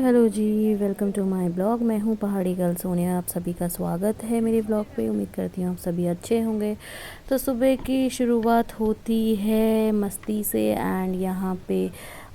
Hello ji, welcome to my blog. मैं हूँ पहाड़ी गर्ल सोनिया। आप सभी का स्वागत है मेरे ब्लॉग पे। उम्मीद करती हूँ आप सभी अच्छे होंगे। तो सुबह की शुरुआत होती है मस्ती से एंड यहाँ पे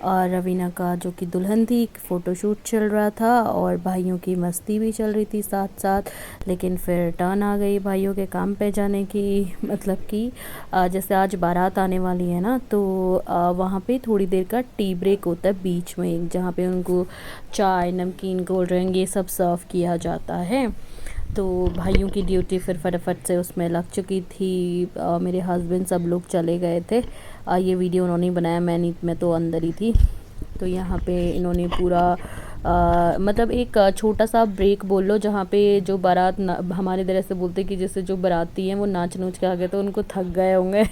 रवीना का जो कि दुल्हन थी, फ़ोटोशूट चल रहा था और भाइयों की मस्ती भी चल रही थी साथ साथ। लेकिन फिर टर्न आ गई भाइयों के काम पे जाने की। मतलब कि जैसे आज बारात आने वाली है ना, तो वहाँ पे थोड़ी देर का टी ब्रेक होता है बीच में, जहाँ पे उनको चाय, नमकीन, कोल्ड ड्रिंक ये सब सर्व किया जाता है। तो भाइयों की ड्यूटी फिर फटाफट से उसमें लग चुकी थी। मेरे हस्बैंड सब लोग चले गए थे। ये वीडियो उन्होंने बनाया, मैं तो अंदर ही थी। तो यहाँ पे इन्होंने पूरा मतलब एक छोटा सा ब्रेक बोल लो, जहाँ पे जो बारात हमारे इधर ऐसे बोलते हैं कि जैसे जो बाराती हैं वो नाच नूच के आ गए तो उनको थक गए होंगे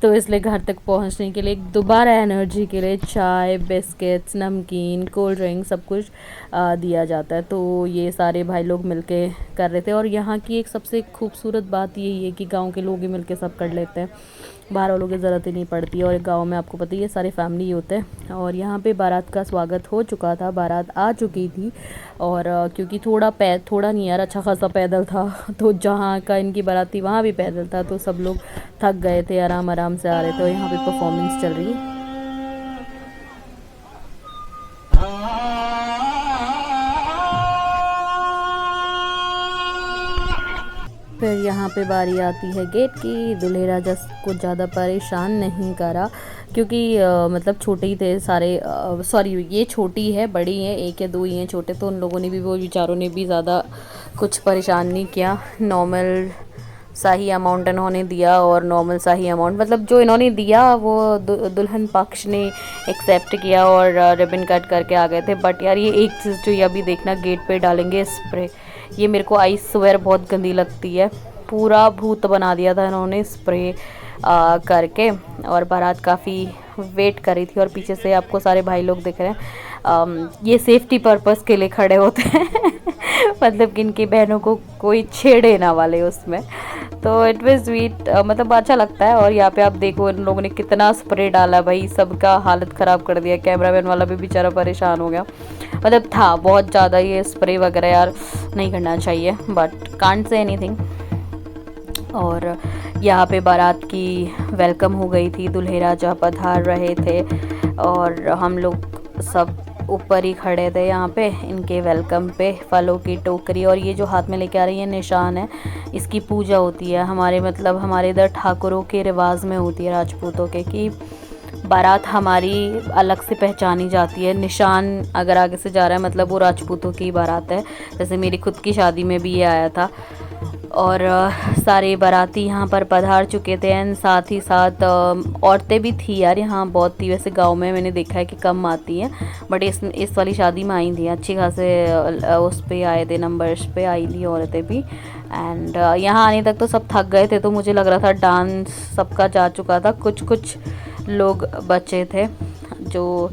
तो इसलिए घर तक पहुँचने के लिए एक दोबारा एनर्जी के लिए चाय, बिस्किट्स, नमकीन, कोल्ड ड्रिंक सब कुछ दिया जाता है। तो ये सारे भाई लोग मिलके कर रहे थे। और यहाँ की एक सबसे खूबसूरत बात यही है कि गांव के लोग ही मिलके सब कर लेते हैं, बाहर वालों की ज़रूरत ही नहीं पड़ती। और गांव में आपको पता ही है सारे फैमिली होते हैं। और यहाँ पे बारात का स्वागत हो चुका था, बारात आ चुकी थी। और क्योंकि थोड़ा नहीं यार, अच्छा खासा पैदल था तो जहाँ का इनकी बारात थी वहाँ भी पैदल था, तो सब लोग थक गए थे, आराम आराम से आ रहे थे। और यहाँ पे परफॉर्मेंस चल रही है। फिर यहाँ पे बारी आती है गेट की। दूल्हे राजा को ज़्यादा परेशान नहीं करा, क्योंकि मतलब छोटे ही थे सारे। सॉरी, ये छोटी है, बड़ी है, एक या दो ही हैं छोटे, तो उन लोगों ने भी, वो बेचारों ने भी ज़्यादा कुछ परेशान नहीं किया। नॉर्मल सा ही अमाउंट इन्होंने दिया, और नॉर्मल सा ही अमाउंट मतलब जो इन्होंने दिया वो दुल्हन पक्ष ने एक्सेप्ट किया और रिबन कट करके आ गए थे। बट यार ये एक चीज़ जो ये अभी देखना, गेट पे डालेंगे स्प्रे, ये मेरे को आई स्वेयर बहुत गंदी लगती है। पूरा भूत बना दिया था इन्होंने स्प्रे करके। और बारात काफ़ी वेट कर रही थी और पीछे से आपको सारे भाई लोग दिख रहे हैं। ये सेफ्टी पर्पस के लिए खड़े होते हैं मतलब कि इनकी बहनों को कोई छेड़े ना वाले उसमें। तो इट वाज स्वीट, मतलब अच्छा लगता है। और यहाँ पे आप देखो इन लोगों ने कितना स्प्रे डाला भाई, सबका हालत ख़राब कर दिया। कैमरामैन वाला भी बेचारा परेशान हो गया। मतलब था बहुत ज़्यादा ये स्प्रे वगैरह, यार नहीं करना चाहिए, बट कांट से एनीथिंग। और यहाँ पे बारात की वेलकम हो गई थी, दूल्हे राजा पधार रहे थे और हम लोग सब ऊपर ही खड़े थे यहाँ पे इनके वेलकम पे। फलों की टोकरी, और ये जो हाथ में लेके आ रही है निशान है, इसकी पूजा होती है हमारे, मतलब हमारे इधर ठाकुरों के रिवाज में होती है, राजपूतों के, कि बारात हमारी अलग से पहचानी जाती है। निशान अगर आगे से जा रहा है मतलब वो राजपूतों की बारात है। जैसे मेरी खुद की शादी में भी ये आया था। और सारे बाराती यहाँ पर पधार चुके थे एंड साथ ही साथ औरतें भी थी यार, यहाँ बहुत थी। वैसे गांव में मैंने देखा है कि कम आती हैं, बट इस वाली शादी में आई थी अच्छी खासे। उस पे आए थे, नंबर्स पे आई थी औरतें भी। एंड यहाँ आने तक तो सब थक गए थे, तो मुझे लग रहा था डांस सबका जा चुका था। कुछ कुछ लोग बचे थे जो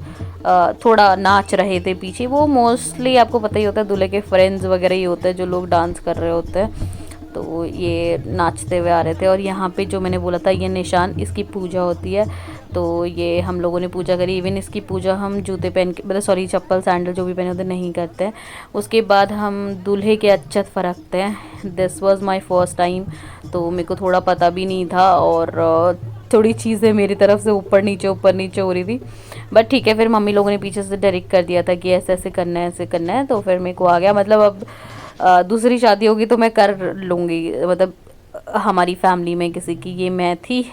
थोड़ा नाच रहे थे पीछे। वो मोस्टली आपको पता ही होता है दूल्हे के फ्रेंड्स वगैरह ही होते हैं जो लोग डांस कर रहे होते हैं। तो ये नाचते हुए आ रहे थे। और यहाँ पे जो मैंने बोला था ये निशान, इसकी पूजा होती है। तो ये हम लोगों ने पूजा करी। इवन इसकी पूजा हम जूते पहन के, मतलब सॉरी चप्पल सैंडल जो भी पहने होते नहीं करते हैं। उसके बाद हम दूल्हे के अच्छत फरकते हैं। This was my first time, तो मेरे को थोड़ा पता भी नहीं था। और थोड़ी चीज़ें मेरी तरफ से ऊपर नीचे हो रही थी। बट ठीक है, फिर मम्मी लोगों ने पीछे से डायरेक्ट कर दिया था कि ऐसे ऐसे करना है, ऐसे करना है। तो फिर मेरे को आ गया। मतलब अब दूसरी शादी होगी तो मैं कर लूँगी, मतलब हमारी फैमिली में किसी की। ये मैं थी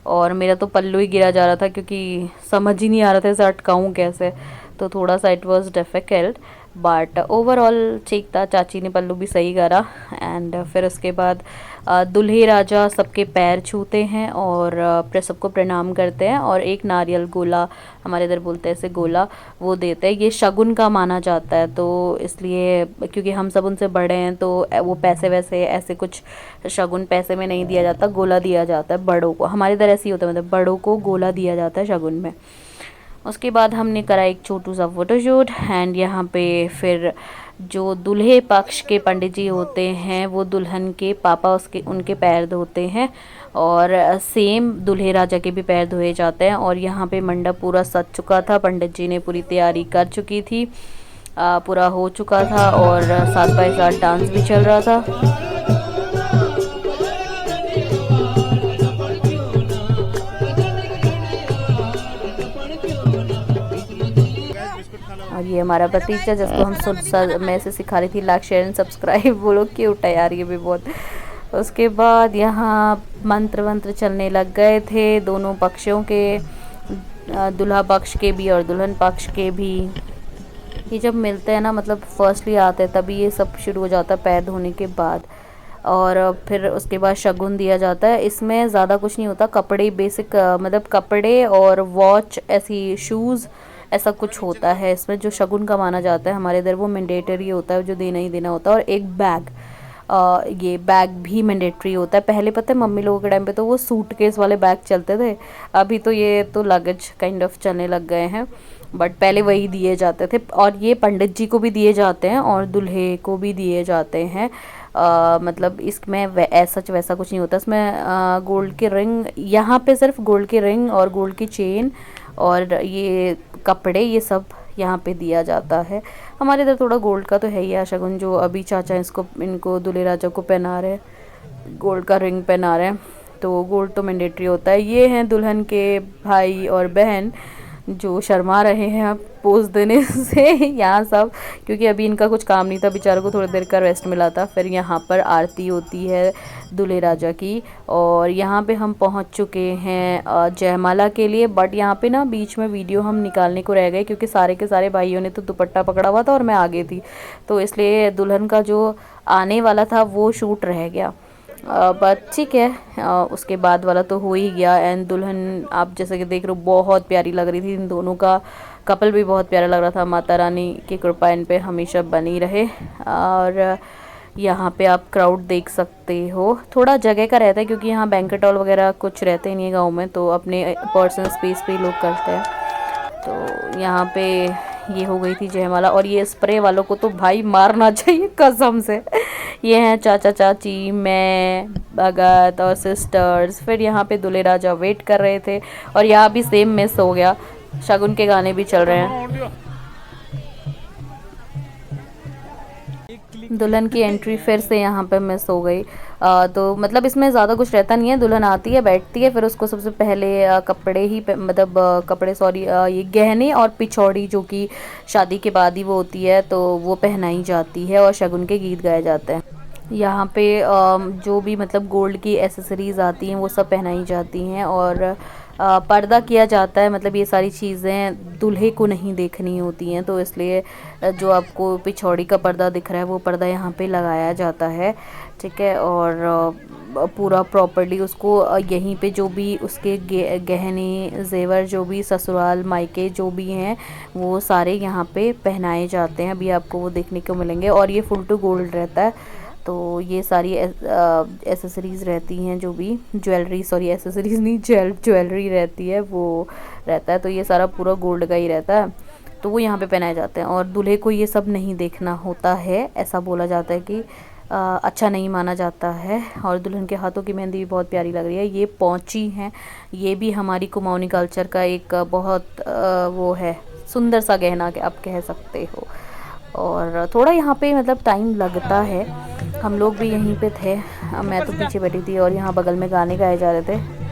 और मेरा तो पल्लू ही गिरा जा रहा था, क्योंकि समझ ही नहीं आ रहा था इसे अटकाऊँ कैसे। तो थोड़ा सा it was difficult, but overall ठीक था। चाची ने पल्लू भी सही करा। एंड फिर उसके बाद दूल्हे राजा सबके पैर छूते हैं और सबको प्रणाम करते हैं, और एक नारियल गोला, हमारे इधर बोलते हैं ऐसे गोला, वो देते हैं। ये शगुन का माना जाता है, तो इसलिए क्योंकि हम सब उनसे बड़े हैं तो वो पैसे वैसे ऐसे कुछ शगुन पैसे में नहीं दिया जाता, गोला दिया जाता है बड़ों को। हमारे इधर ऐसे ही होता है, मतलब बड़ों को गोला दिया जाता है शगुन में। उसके बाद हमने करा एक छोटू सा फ़ोटोशूट। एंड यहाँ पे फिर जो दूल्हे पक्ष के पंडित जी होते हैं वो दुल्हन के पापा उनके पैर धोते हैं, और सेम दूल्हे राजा के भी पैर धोए जाते हैं। और यहाँ पे मंडप पूरा सज चुका था, पंडित जी ने पूरी तैयारी कर चुकी थी। पूरा हो चुका था और साथ बाय साथ डांस भी चल रहा था। और ये हमारा भतीजा जिसको हम मैं से सिखा रही थी लाइक शेयर एंड सब्सक्राइब। वो लोग क्यूट है यार ये भी बहुत। उसके बाद यहाँ मंत्र वंत्र चलने लग गए थे दोनों पक्षों के, दूल्हा पक्ष के भी और दुल्हन पक्ष के भी। ये जब मिलते हैं ना, मतलब फर्स्टली आते हैं तभी ये सब शुरू हो जाता है पैद होने के बाद। और फिर उसके बाद शगुन दिया जाता है। इसमें ज़्यादा कुछ नहीं होता, कपड़े बेसिक मतलब कपड़े और वॉच, ऐसी शूज़, ऐसा कुछ होता है इसमें जो शगुन का माना जाता है। हमारे इधर वो मैंडेटरी होता है, जो देना ही देना होता है। और एक बैग, ये बैग भी मैंडेटरी होता है। पहले पता है मम्मी लोगों के टाइम पे तो वो सूटकेस वाले बैग चलते थे, अभी तो ये तो लगेज काइंड ऑफ चलने लग गए हैं, बट पहले वही दिए जाते थे। और ये पंडित जी को भी दिए जाते हैं और दूल्हे को भी दिए जाते हैं। मतलब इसमें ऐसा वैसा कुछ नहीं होता। इसमें गोल्ड की रिंग, यहाँ पे सिर्फ गोल्ड की रिंग और गोल्ड की चेन और ये कपड़े, ये सब यहाँ पे दिया जाता है। हमारे इधर थोड़ा गोल्ड का तो है ही शगुन। जो अभी चाचा इनको दूल्हे राजा को पहना रहे, गोल्ड का रिंग पहना रहे हैं, तो गोल्ड तो मैंडेटरी होता है। ये हैं दुल्हन के भाई और बहन जो शर्मा रहे हैं अब पोज देने से यहाँ सब, क्योंकि अभी इनका कुछ काम नहीं था, बेचारों को थोड़ी देर का रेस्ट मिला था। फिर यहाँ पर आरती होती है दूल्हे राजा की। और यहाँ पे हम पहुँच चुके हैं जयमाला के लिए। बट यहाँ पे ना बीच में वीडियो हम निकालने को रह गए, क्योंकि सारे के सारे भाइयों ने तो दुपट्टा पकड़ा हुआ था और मैं आगे थी, तो इसलिए दुल्हन का जो आने वाला था वो शूट रह गया। बट ठीक है, उसके बाद वाला तो हो ही गया। एंड दुल्हन आप जैसे कि देख रहे हो बहुत प्यारी लग रही थी। इन दोनों का कपल भी बहुत प्यारा लग रहा था। माता रानी की कृपा इन पे हमेशा बनी रहे। और यहाँ पे आप क्राउड देख सकते हो। थोड़ा जगह का रहता है क्योंकि यहाँ बैंक्वेट हॉल वगैरह कुछ रहते ही नहीं है गाँव में, तो अपने पर्सनल स्पेस पे लोग करते हैं। तो यहाँ पे ये हो गई थी जयमाला। और ये स्प्रे वालों को तो भाई मारना चाहिए कसम से। ये हैं चाचा चाची, मैं, भगत और सिस्टर्स। फिर यहाँ पे दूल्हे राजा वेट कर रहे थे और यहाँ भी सेम मिस हो गया, शगुन के गाने भी चल रहे हैं। दुल्हन की एंट्री फिर से यहाँ पे मिस हो गई। तो मतलब इसमें ज़्यादा कुछ रहता नहीं है। दुल्हन आती है, बैठती है, फिर उसको सबसे पहले कपड़े ही मतलब कपड़े सॉरी ये गहने और पिछौड़ी, जो कि शादी के बाद ही वो होती है, तो वो पहनाई जाती है और शगुन के गीत गाए जाते हैं। यहाँ पे जो भी मतलब गोल्ड की एसेसरीज़ आती हैं वो सब पहनाई जाती हैं। और पर्दा किया जाता है, मतलब ये सारी चीज़ें दूल्हे को नहीं देखनी होती हैं, तो इसलिए जो आपको पिछौड़ी का पर्दा दिख रहा है वो पर्दा यहाँ पे लगाया जाता है, ठीक है। और पूरा प्रॉपर्ली उसको यहीं पे जो भी उसके गहने जेवर, जो भी ससुराल मायके जो भी हैं, वो सारे यहाँ पे पहनाए जाते हैं। अभी आपको वो देखने को मिलेंगे। और ये फुल टू गोल्ड रहता है, तो ये सारी एसेसरीज़ रहती हैं, जो भी ज्वेलरी, सॉरी एसेसरीज़ नहीं, ज्वेलरी रहती है वो रहता है। तो ये सारा पूरा गोल्ड का ही रहता है, तो वो यहाँ पे पहनाए जाते हैं। और दूल्हे को ये सब नहीं देखना होता है, ऐसा बोला जाता है कि अच्छा नहीं माना जाता है। और दुल्हन के हाथों की मेहंदी भी बहुत प्यारी लग रही है। ये पौंची हैं, ये भी हमारी कुमाऊनी कल्चर का एक बहुत वो है, सुंदर सा गहना आप कह सकते हो। और थोड़ा यहाँ पे मतलब टाइम लगता है। हम लोग भी यहीं पे थे, मैं तो पीछे बैठी थी और यहाँ बगल में गाने गाए जा रहे थे।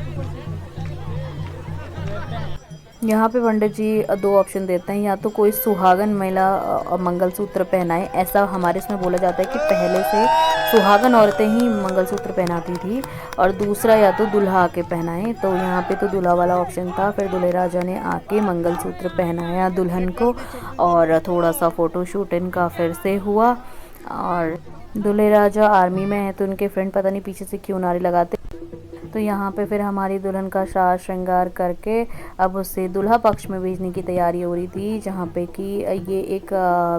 यहाँ पे पंडित जी दो ऑप्शन देते हैं, या तो कोई सुहागन महिला मंगलसूत्र पहनाए, ऐसा हमारे इसमें बोला जाता है कि पहले से सुहागन औरतें ही मंगलसूत्र पहनाती थी, और दूसरा या तो दूल्हा आके पहनाए। तो यहाँ पे तो दूल्हा वाला ऑप्शन था। फिर दूल्हे राजा ने आके मंगलसूत्र पहनाया दुल्हन को, और थोड़ा सा फ़ोटोशूट इनका फिर से हुआ। और दूल्हे राजा आर्मी में है, तो उनके फ्रेंड पता नहीं पीछे से क्यों नारे लगाते। तो यहाँ पे फिर हमारी दुल्हन का साज श्रृंगार करके अब उसे दूल्हा पक्ष में भेजने की तैयारी हो रही थी, जहाँ पे कि ये एक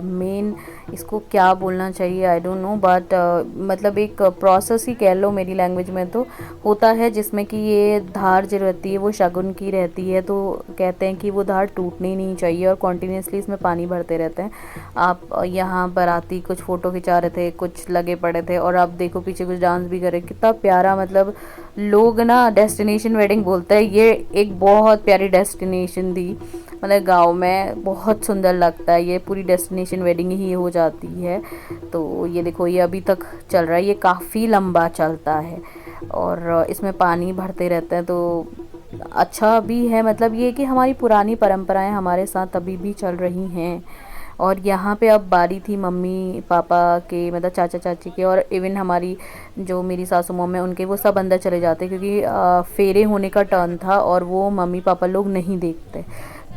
मेन, इसको क्या बोलना चाहिए आई डोंट नो, बट मतलब एक प्रोसेस ही कह लो मेरी लैंग्वेज में तो होता है, जिसमें कि ये धार जो रहती है वो शगुन की रहती है। तो कहते हैं कि वो धार टूटनी नहीं चाहिए और कॉन्टीन्यूसली इसमें पानी भरते रहते हैं। आप यहाँ बाराती कुछ फ़ोटो खिंचा रहे थे, कुछ लगे पड़े थे, और आप देखो पीछे कुछ डांस भी कर रहे, कितना प्यारा। मतलब लोग ना डेस्टिनेशन वेडिंग बोलते हैं, ये एक बहुत प्यारी डेस्टिनेशन थी। मतलब गांव में बहुत सुंदर लगता है, ये पूरी डेस्टिनेशन वेडिंग ही हो जाती है। तो ये देखो ये अभी तक चल रहा है, ये काफ़ी लंबा चलता है और इसमें पानी भरते रहते हैं। तो अच्छा भी है, मतलब ये कि हमारी पुरानी परंपराएं हमारे साथ अभी भी चल रही हैं। और यहाँ पे अब बारी थी मम्मी पापा के, मतलब चाचा चाची के, और इवन हमारी जो मेरी सासू मॉम है उनके, वो सब अंदर चले जाते क्योंकि फेरे होने का टर्न था और वो मम्मी पापा लोग नहीं देखते।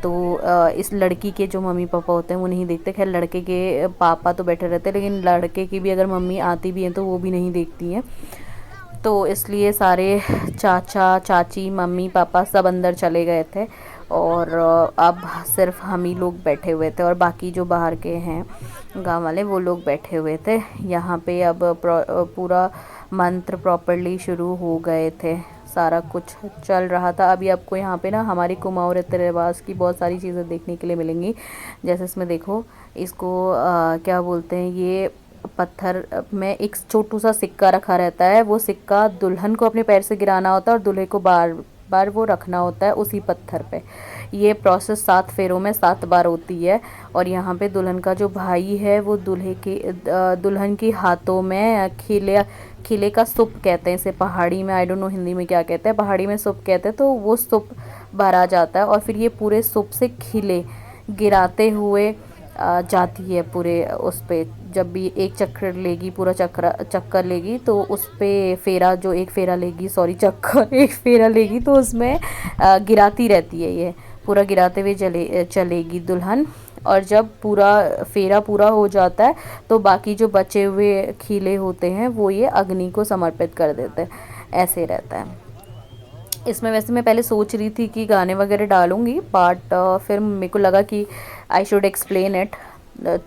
तो इस लड़की के जो मम्मी पापा होते हैं वो नहीं देखते। खैर लड़के के पापा तो बैठे रहते हैं, लेकिन लड़के की भी अगर मम्मी आती भी हैं तो वो भी नहीं देखती हैं। तो इसलिए सारे चाचा चाची मम्मी पापा सब अंदर चले गए थे और अब सिर्फ हम ही लोग बैठे हुए थे और बाकी जो बाहर के हैं गांव वाले वो लोग बैठे हुए थे। यहाँ पे अब पूरा मंत्र प्रॉपरली शुरू हो गए थे, सारा कुछ चल रहा था। अभी आपको यहाँ पे ना हमारी कुमाऊँ रीति रिवाज की बहुत सारी चीज़ें देखने के लिए मिलेंगी। जैसे इसमें देखो, इसको क्या बोलते हैं, ये पत्थर में एक छोटू सा सिक्का रखा रहता है। वो सिक्का दुल्हन को अपने पैर से गिराना होता है और दूल्हे को बार बार वो रखना होता है उसी पत्थर पे। ये प्रोसेस 7 फेरों में 7 बार होती है। और यहाँ पे दुल्हन का जो भाई है वो दुल्हन की हाथों में खिले का सुप कहते हैं इसे पहाड़ी में, आई डोंट नो हिंदी में क्या कहते हैं, पहाड़ी में सुप कहते हैं। तो वो सुप भरा जाता है और फिर ये पूरे सुप से खिले गिराते हुए जाती है पूरे उस पे। जब भी एक चक्कर लेगी, पूरा चक्कर लेगी तो उस पे फेरा, जो एक फेरा लेगी, सॉरी चक्कर एक फेरा लेगी तो उसमें गिराती रहती है, ये पूरा गिराते हुए चलेगी दुल्हन। और जब पूरा फेरा पूरा हो जाता है तो बाकी जो बचे हुए खीले होते हैं वो ये अग्नि को समर्पित कर देते हैं। ऐसे रहता है इसमें। वैसे मैं पहले सोच रही थी कि गाने वगैरह डालूंगी, बट फिर मेरे को लगा कि I should explain it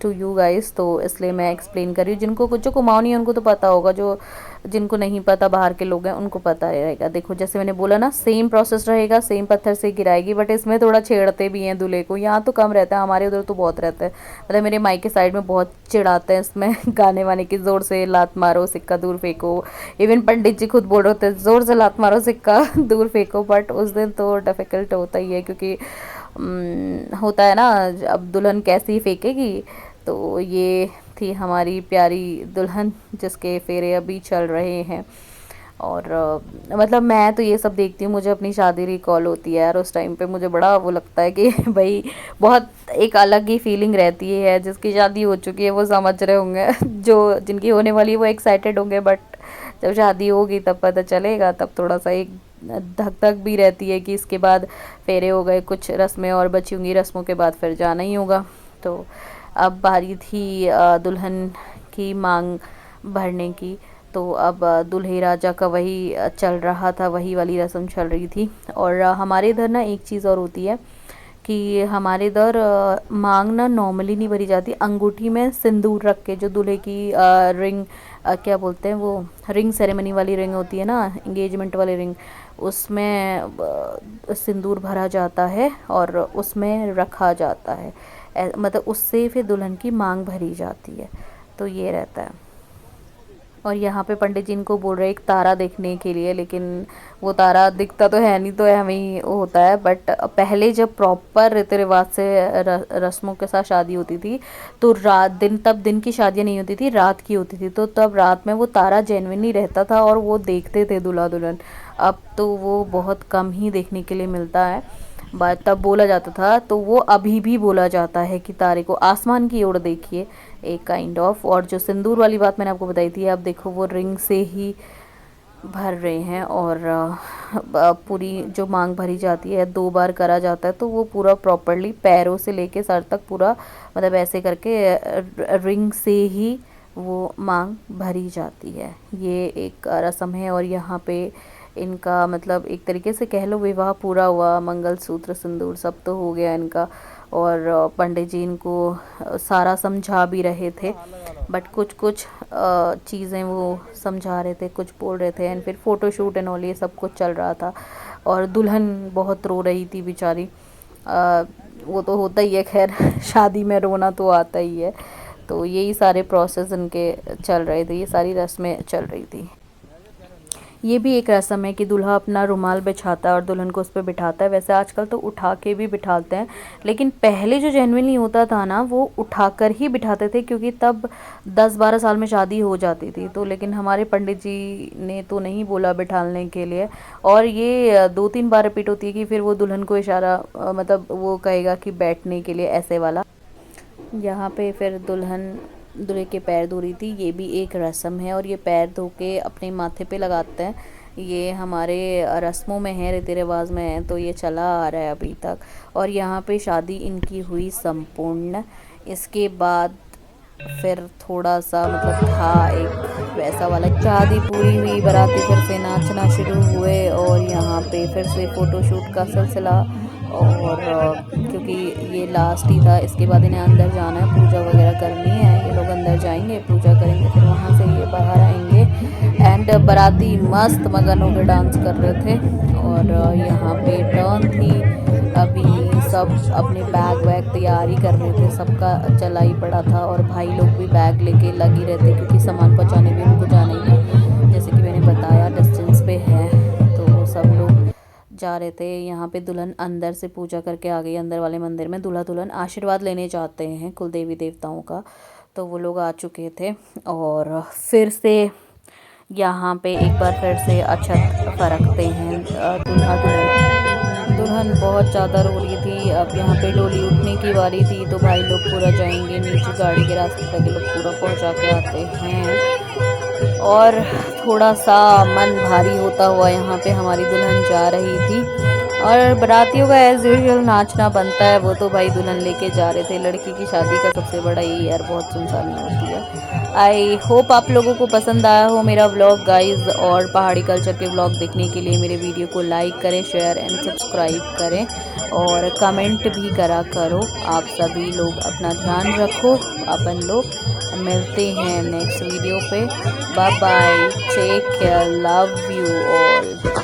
to you guys, तो इसलिए मैं एक्सप्लेन कर रही हूँ। जिनको कुछ जो कुमाऊँ नहीं है उनको तो पता होगा, जो जिनको नहीं पता बाहर के लोग हैं उनको पता रहेगा। देखो जैसे मैंने बोला ना, सेम प्रोसेस रहेगा, सेम पत्थर से गिराएगी, बट इसमें थोड़ा छेड़ते भी हैं दूल्हे को। यहाँ तो कम रहता है, हमारे उधर तो बहुत रहता है। मतलब मेरे मायके साइड में बहुत चिढ़ाते हैं इसमें गाने वाने की, ज़ोर से लात मारो सिक्का दूर फेंको। इवन पंडित जी खुद बोल रहे होते हैं ज़ोर से लात मारो सिक्का दूर फेंको। बट उस दिन तो डिफ़िकल्ट होता ही है क्योंकि होता है ना, अब दुल्हन कैसे ही फेंकेगी। तो ये थी हमारी प्यारी दुल्हन जिसके फेरे अभी चल रहे हैं। और मतलब मैं तो ये सब देखती हूँ, मुझे अपनी शादी रिकॉल होती है यार। उस टाइम पे मुझे बड़ा वो लगता है कि भाई बहुत एक अलग ही फीलिंग रहती है। जिसकी शादी हो चुकी है वो समझ रहे होंगे, जो जिनकी होने वाली है वो एक्साइटेड होंगे, बट जब शादी होगी तब पता चलेगा। तब थोड़ा सा एक धक धक भी रहती है कि इसके बाद फेरे हो गए, कुछ रस्में और बची होंगी, रस्मों के बाद फिर जाना ही होगा। तो अब बारी थी दुल्हन की मांग भरने की। तो अब दूल्हे राजा का वही चल रहा था, वही वाली रस्म चल रही थी। और हमारे इधर ना एक चीज़ और होती है कि हमारे इधर मांग ना नॉर्मली नहीं भरी जाती, अंगूठी में सिंदूर रख के, जो दूल्हे की रिंग क्या बोलते हैं वो, रिंग सेरेमनी वाली रिंग होती है ना, एंगेजमेंट वाली रिंग, उसमें सिंदूर भरा जाता है और उसमें रखा जाता है। मतलब उससे फिर दुल्हन की मांग भरी जाती है। तो ये रहता है। और यहाँ पे पंडित जी इनको बोल रहे हैं एक तारा देखने के लिए, लेकिन वो तारा दिखता तो है नहीं, तो हमें ही होता है। बट पहले जब प्रॉपर रीति रिवाज से रस्मों के साथ शादी होती थी तो तब दिन की शादियाँ नहीं होती थी, रात की होती थी। तो तब रात में वो तारा जेन्युइनली रहता था और वो देखते थे दूल्हा दुल्हन। अब तो वो बहुत कम ही देखने के लिए मिलता है। बात तब बोला जाता था, तो वो अभी भी बोला जाता है कि तारे को आसमान की ओर देखिए, एक काइंड ऑफ। और जो सिंदूर वाली बात मैंने आपको बताई थी, अब देखो वो रिंग से ही भर रहे हैं। और पूरी जो मांग भरी जाती है 2 बार करा जाता है, तो वो पूरा प्रॉपरली पैरों से लेके सर तक पूरा, मतलब ऐसे करके रिंग से ही वो मांग भरी जाती है। ये एक रस्म है। और यहाँ पे इनका मतलब एक तरीके से कह लो विवाह पूरा हुआ, मंगलसूत्र सिंदूर सब तो हो गया इनका। और पंडित जी इनको सारा समझा भी रहे थे, बट कुछ कुछ चीज़ें वो समझा रहे थे, कुछ बोल रहे थे। एंड फिर फ़ोटोशूट एंड ऑल ये सब कुछ चल रहा था। और दुल्हन बहुत रो रही थी बेचारी। वो तो होता ही है, खैर शादी में रोना तो आता ही है। तो यही सारे प्रोसेस इनके चल रहे थे, ये सारी रस्में चल रही थी। ये भी एक रस्म है कि दूल्हा अपना रुमाल बिछाता है और दुल्हन को उस पर बिठाता है। वैसे आजकल तो उठा के भी बिठाते हैं, लेकिन पहले जो जेन्युइनली होता था ना वो उठाकर ही बिठाते थे, क्योंकि तब 10-12 साल में शादी हो जाती थी। तो लेकिन हमारे पंडित जी ने तो नहीं बोला बिठाने के लिए, और ये 2-3 बार रिपीट होती है कि फिर वो दुल्हन को इशारा मतलब वो कहेगा कि बैठने के लिए, ऐसे वाला। यहाँ पे फिर दुल्हन दूल्हे के पैर धो रही थी। ये भी एक रस्म है, और ये पैर धो के अपने माथे पे लगाते हैं। ये हमारे रस्मों में है, रीति रिवाज में है, तो ये चला आ रहा है अभी तक। और यहाँ पे शादी इनकी हुई संपूर्ण। इसके बाद फिर थोड़ा सा मतलब था एक वैसा वाला, शादी पूरी हुई, बाराती फिर से नाचना शुरू हुए, और यहाँ पे फिर से फ़ोटोशूट का सिलसिला। और क्योंकि ये लास्ट ही था, इसके बाद इन्हें अंदर जाना है, पूजा वगैरह करनी है। ये लोग अंदर जाएंगे, पूजा करेंगे, फिर वहाँ से ये बाहर आएंगे। एंड बाराती मस्त मगन होकर डांस कर रहे थे। और यहाँ पे टर्न थी, अभी सब अपने बैग वैग तैयारी कर रहे थे, सबका चला ही पड़ा था। और भाई लोग भी बैग लेके लगी रहते, क्योंकि सामान पहुँचाने भी उनको जाना ही था। जैसे कि मैंने बताया डिस्टेंस पे है, तो सब लोग जा रहे थे। यहाँ पे दुल्हन अंदर से पूजा करके आ गई, अंदर वाले मंदिर में। दूल्हा दुल्हन आशीर्वाद लेने जाते हैं कुल देवी देवताओं का, तो वो लोग आ चुके थे। और फिर से यहाँ पे एक बार फिर से अक्षत फरकते हैं। दूल्हा दुल्हन बहुत ज़्यादा रो रही थी। अब यहाँ पे डोली उठने की बारी थी, तो भाई लोग पूरा जाएंगे नीचे, गाड़ी के रास्ते तक ये लोग पूरा पहुँचा के आते हैं। और थोड़ा सा मन भारी होता हुआ यहाँ पे हमारी दुल्हन जा रही थी। और बारातियों का एज यूजुअल नाचना बनता है, वो तो भाई दुल्हन लेके जा रहे थे। लड़की की शादी का सबसे बड़ा यही यार, बहुत सुनसानी होती है। आई होप आप लोगों को पसंद आया हो मेरा व्लॉग गाइज। और पहाड़ी कल्चर के व्लॉग देखने के लिए मेरे वीडियो को लाइक करें, शेयर एंड सब्सक्राइब करें, और कमेंट भी करा करो। आप सभी लोग अपना ध्यान रखो। अपन लोग मिलते हैं नेक्स्ट वीडियो पे। Bye bye, take care, love you all.